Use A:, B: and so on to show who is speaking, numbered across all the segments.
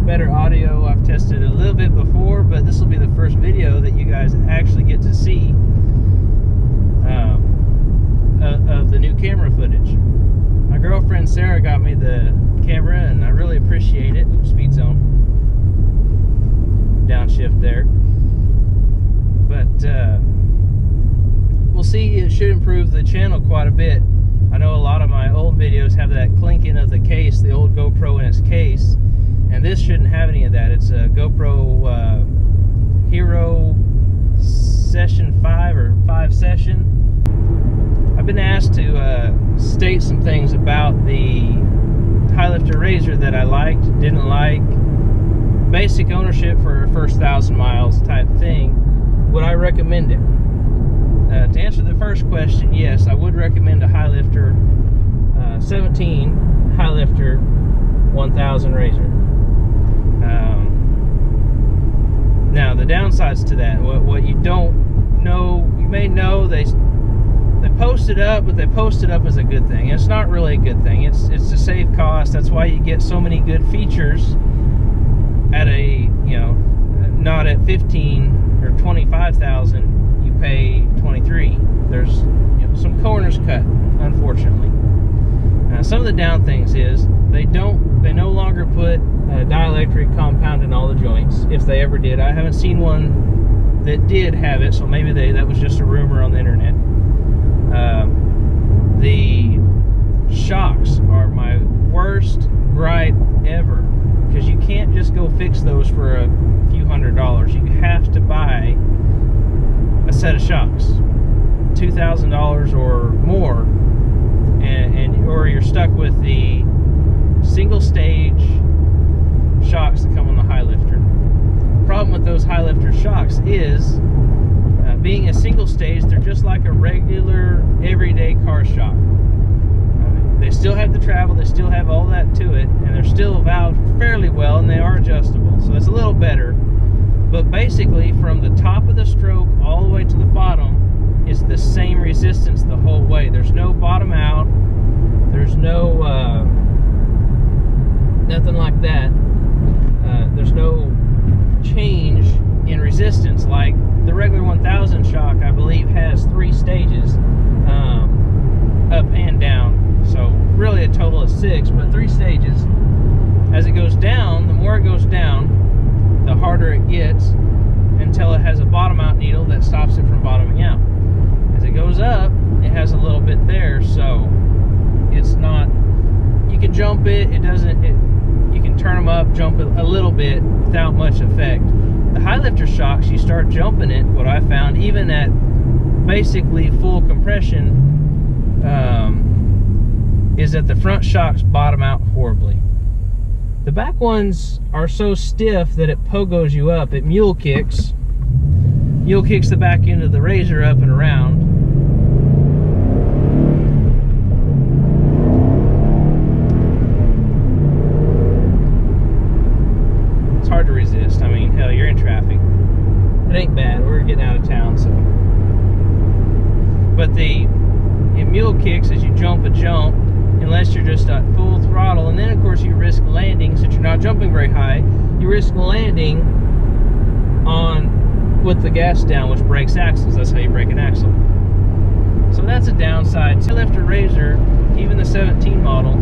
A: get better audio. I've tested it a little bit before, but this will be the first video that you guys actually get to see of the new camera footage. My girlfriend Sarah got me the camera, and I really appreciate it. Oops, speed zone. Downshift there. But we'll see. It should improve the channel quite a bit. I know a lot of my old videos have that clinking of the case, the old GoPro in its case, and this shouldn't have any of that. It's a GoPro Hero Session 5 or 5 Session. I've been asked to state some things about the Highlifter RZR that I liked, didn't like, basic ownership for first 1,000 miles type thing. Would I recommend it? To answer the first question, yes, I would recommend a Highlifter 17 Highlifter 1000 RZR. Now the downsides to that, what you don't know, you may know, they post it up, but they post it up as a good thing. It's not really a good thing. It's to save cost. That's why you get so many good features at a, you know, not at 15 or 25,000. You pay 23. There's, you know, some corners cut, unfortunately. Some of the down things is they no longer put dielectric compound in all the joints, if they ever did. I haven't seen one that did have it, so maybe that was just a rumor on the internet. The shocks are my worst gripe ever, because you can't just go fix those for a few $100s. You have to buy a set of shocks, $2,000 or more, or you're stuck with the single stage shocks that come on the Highlifter. The problem with those Highlifter shocks is being a single stage, they're just like a regular everyday car shock. They still have the travel, they still have all that to it, and they're still valved fairly well, and they are adjustable, so it's a little better. But basically, from the top of the stroke all the way to the bottom is the same resistance the whole way. There's no bottom out, there's no nothing like that. There's no change in resistance like the regular 1000 shock. I believe has 3 stages, up and down, so really a total of 6, but 3 stages. As it goes down, the more it goes down, the harder it gets, until it has a bottom out needle that stops it from bottoming out. As it goes up, it has a little bit there, so it's not, you can jump it, you can turn them up, jump it a little bit without much effect. The Highlifter shocks, you start jumping it, what I found, even at basically full compression, is that the front shocks bottom out horribly. The back ones are so stiff that it pogos you up. It mule kicks the back end of the RZR up and around. It's hard to resist. I mean, hell, you're in traffic. It ain't bad. We're getting out of town, so. But it mule kicks as you jump a jump, unless you're just at full throttle, and then of course you risk landing, since you're not jumping very high, you risk landing with the gas down, which breaks axles. That's how you break an axle. So that's a downside. Highlifter RZR, even the 17 model,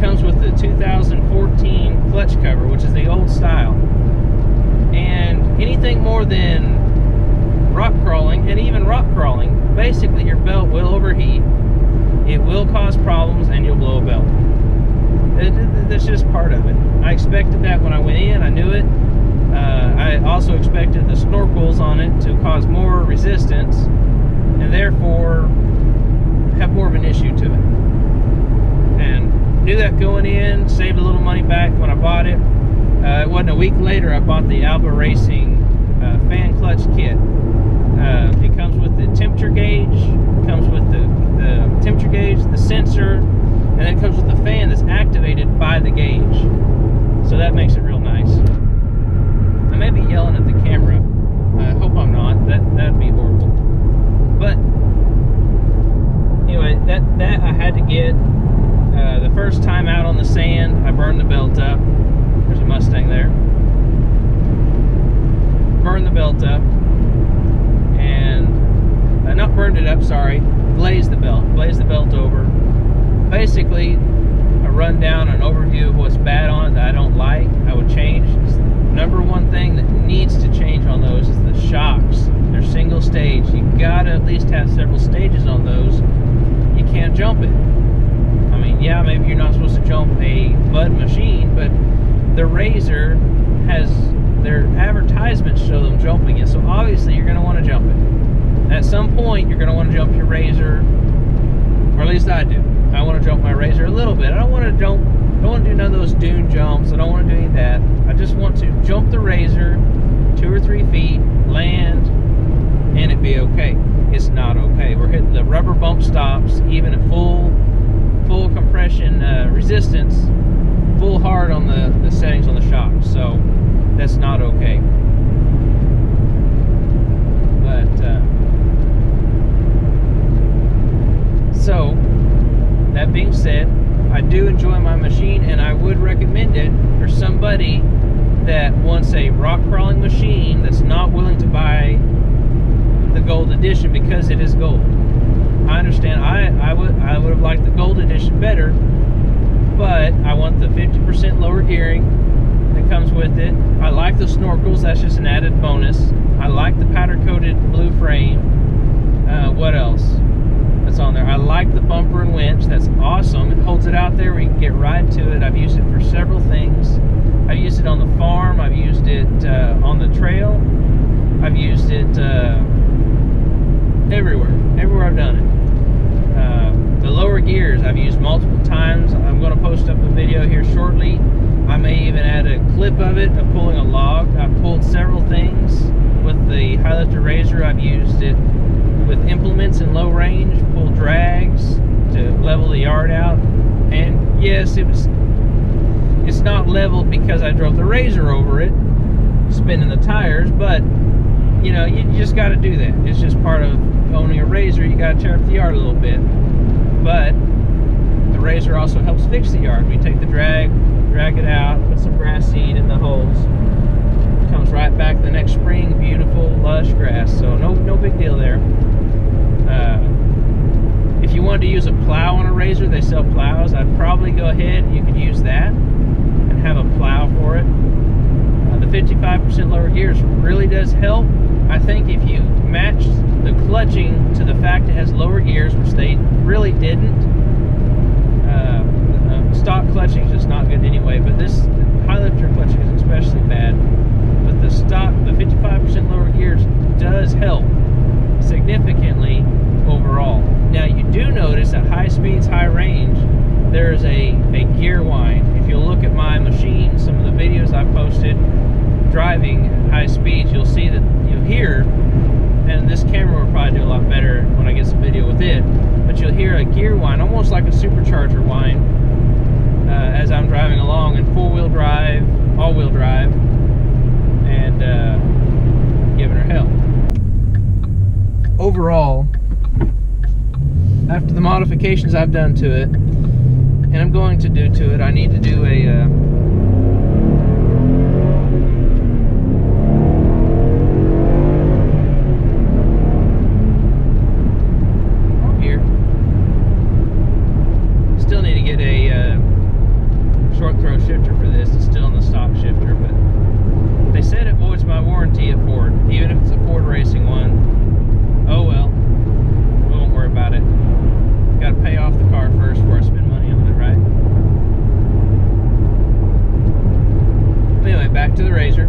A: comes with the 2014 clutch cover, which is the old style. And anything more than rock crawling, and even rock crawling, basically your belt will overheat. It will cause problems, and you'll blow a belt. That's just part of it. I expected that when I went in. I knew it. I also expected the snorkels on it to cause more resistance, and therefore have more of an issue to it. And knew that going in. Saved a little money back when I bought it. It wasn't a week later I bought the Alba Racing fan clutch kit. It comes with the temperature gauge, comes with the temperature gauge, the sensor, and then it comes with the fan that's activated by the gauge. So that makes it real nice. I may be yelling at the camera. I hope I'm not. That'd be horrible. But anyway, that I had to get. The first time out on the sand, I burned the belt up. There's a Mustang there. jump it. I mean, yeah, maybe you're not supposed to jump a mud machine, but the RZR has, their advertisements show them jumping it, so obviously you're going to want to jump it. At some point, you're going to want to jump your RZR, or at least I do. I want to jump my RZR a little bit. I don't want to jump, I don't want to do none of those dune jumps. I don't want to do any of that. I just want to jump the RZR 2 or 3 feet, land, and it be okay. It's not okay. We're hitting the rubber bump stops, even at full compression resistance, full hard on the settings on the shock. So that's not okay. But so that being said, I do enjoy my machine, and I would recommend it for somebody that wants a rock crawling machine that's not willing to buy the gold edition because it is gold. I understand. I would have liked the gold edition better, but I want the 50% lower gearing that comes with it. I like the snorkels. That's just an added bonus. I like the powder coated blue frame. What else that's on there? I like the bumper and winch. That's awesome. It holds it out there where you can get right to it. I've used it for several things. I've used it on the farm. I've used it on the trail. I've used it everywhere I've done it. The lower gears I've used multiple times. I'm going to post up a video here shortly. I may even add a clip of it of pulling a log. I've pulled several things with the Highlifter RZR. I've used it with implements in low range, pull drags to level the yard out. And yes, it's not leveled because I drove the RZR over it, spinning the tires, but you know, you just got to do that. It's just part of owning a RZR. You got to tear up the yard a little bit, but the RZR also helps fix the yard. We take the drag it out, put some grass seed in the holes, it comes right back the next spring, beautiful lush grass. So no big deal there. If you wanted to use a plow on a RZR, they sell plows. I'd probably go ahead, you could use that and have a plow for it. The 55% lower gears really does help. I think if you match the clutching to the fact it has lower gears, which they really didn't, stock clutching is just not good anyway, but this Highlifter clutching is especially bad. But the 55% lower gears does help significantly overall. Now you do notice at high speeds, high range, there's a gear whine. If you'll look at my machine, some of the videos I've posted driving at high speeds, you'll see that you'll hear, and this camera will probably do a lot better when I get some video with it, but you'll hear a gear whine, almost like a supercharger whine, as I'm driving along in four-wheel drive, all-wheel drive, and giving her hell. Overall, after the modifications I've done to it, and I'm going to do to it, I need to do a still need to get a short throw shifter for this. It's still in the stock shifter, but they said it voids my warranty at Ford, even if it's a Ford racing one. Oh well, we won't worry about it. Got to pay off the car first before I spend money on it, right? Anyway, back to the RZR.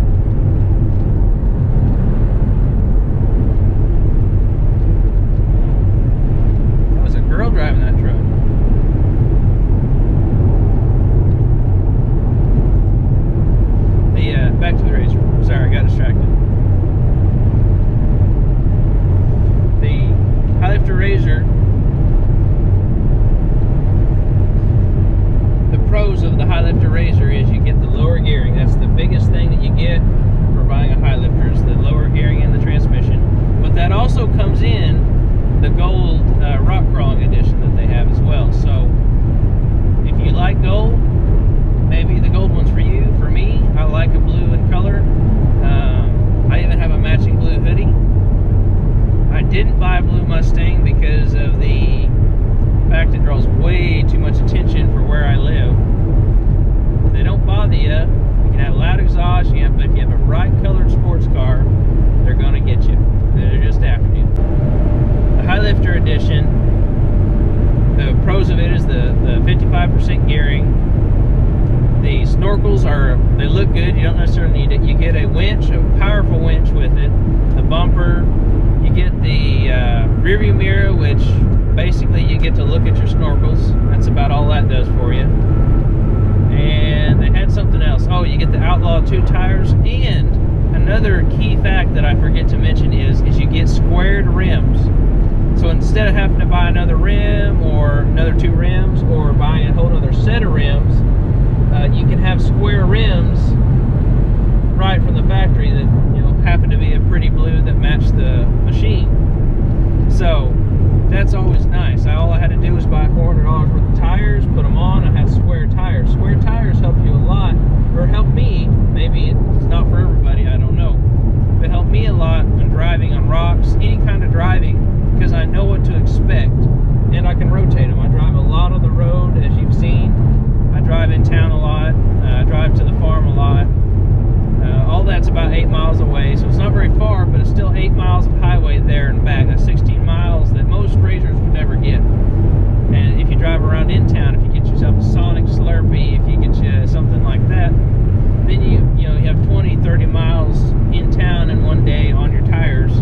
A: That was a girl driving that truck. Back to the RZR. Sorry, I got distracted. The Highlifter RZR, the pros of the Highlifter RZR is you get the lower gearing. That's the biggest thing that you get. look good. You don't necessarily need it. You get a winch, a powerful winch with it, the bumper. You get the rearview mirror, which basically you get to look at your snorkels. That's about all that does for you. And they had something else. Oh, you get the Outlaw 2 tires. And another key fact that I forget to mention is you get squared rims. So instead of having to buy another rim or another 2 rims or buying a whole other set of rims, you can have square rims right from the factory that, you know, happen to be a pretty blue that match the machine. So that's always nice. All I had to do was buy $400 worth of tires, put them on. I had square tires. Square tires help you a lot, or help me. Maybe it's not for everybody, I don't know. But help me a lot when driving on rocks, any kind of driving, because I know what to expect and I can rotate them. I drive a lot on the road, as you've seen. I drive in town a lot. I drive to the farm a lot. All that's about 8 miles away, so it's not very far, but it's still 8 miles of highway there and back. That's 16 miles that most RZRs would never get. And if you drive around in town, if you get yourself a Sonic Slurpee, if you get you something like that, then you have 20, 30 miles in town in one day on your tires.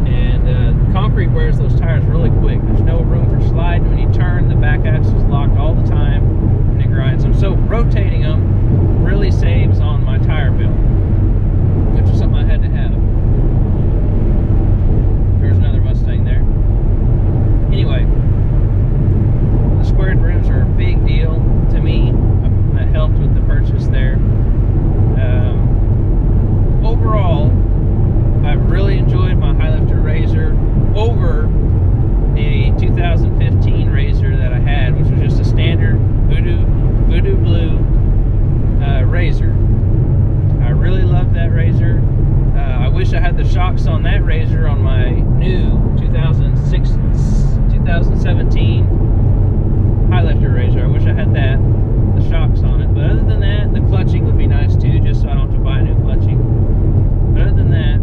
A: And concrete wears those tires really quick. There's no room for sliding when you turn. The back axle is locked all the time, and it grinds them. So rotating them really saves on my tire bill, which is something I had to have. There's another Mustang there. Anyway, the squared rims are a big deal to me. That helped with the purchase there. Overall, I've really enjoyed my Highlifter RZR over the 2015 RZR that I had, which was just a standard Voodoo Blue RZR. I really loved that RZR. I wish I had the shocks on that RZR on my new 2017 Highlifter RZR. I wish I had that, the shocks on it. But other than that, the clutching would be nice too, just so I don't have to buy new clutching. But other than that,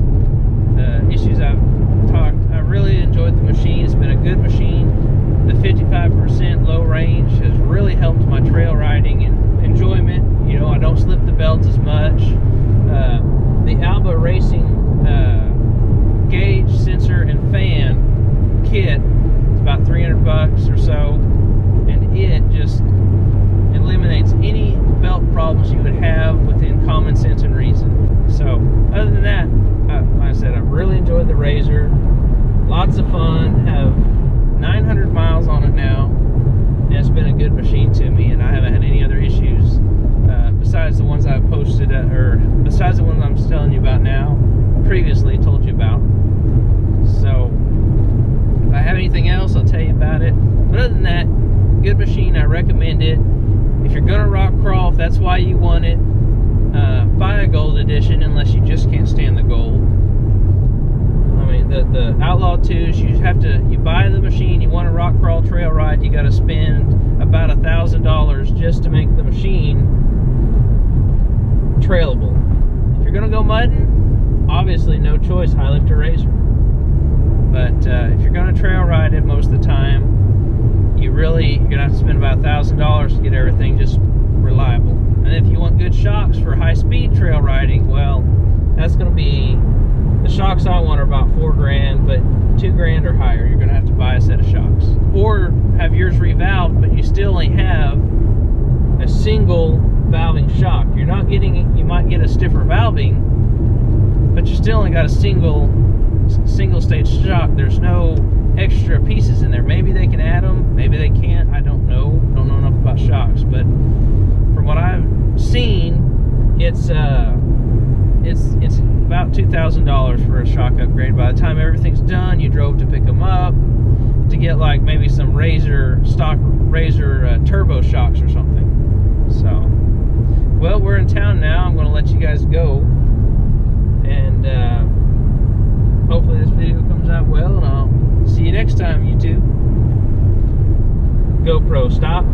A: the issues I've talked, I really enjoyed the machine. It's been a good machine. The 55% low range has really helped my trail riding and enjoyment. You know, I don't slip the belt as much. The Alba Racing gauge, sensor, and fan kit is about $300 or so, and it just eliminates any belt problems you would have within common sense and reason. So, other than that, like I said, I've really enjoyed the RZR. Lots of fun. Have 900 miles on it now, and it's been a good machine to me, and I haven't had any other issues besides the ones I've posted, or besides the ones I'm telling you about now, previously told you about. So, if I have anything else, I'll tell you about it. But other than that, good machine. I recommend it. If you're gonna rock crawl, if that's why you want it, buy a gold edition unless you just can't stand the gold. I mean, the Outlaw 2s, you buy the machine, you want a rock crawl trail ride, you got to spend about $1,000 just to make the machine trailable. If you're gonna go mudding, obviously no choice, Highlifter RZR. But if you're gonna trail ride it most of the time, you're gonna have to spend about $1,000 to get everything just reliable. And if you want good shocks for high-speed trail riding, well, that's gonna be, the shocks I want are about $4 grand, but $2 grand or higher, you're gonna have to buy a set of shocks. Or have yours revalved, but you still only have a single valving shock. You're not getting, you might get a stiffer valving, but you still only got a single stage shock. There's no extra pieces in there. Maybe they can add them, maybe they can't, I don't know. Don't know enough about shocks, but from what I've seen, it's about $2,000 for a shock upgrade. By the time everything's done, you drove to pick them up to get like maybe some stock RZR turbo shocks or something. So, well, we're in town now. I'm going to let you guys go, and hopefully this video comes out well, and I'll see you next time, YouTube. GoPro, stop.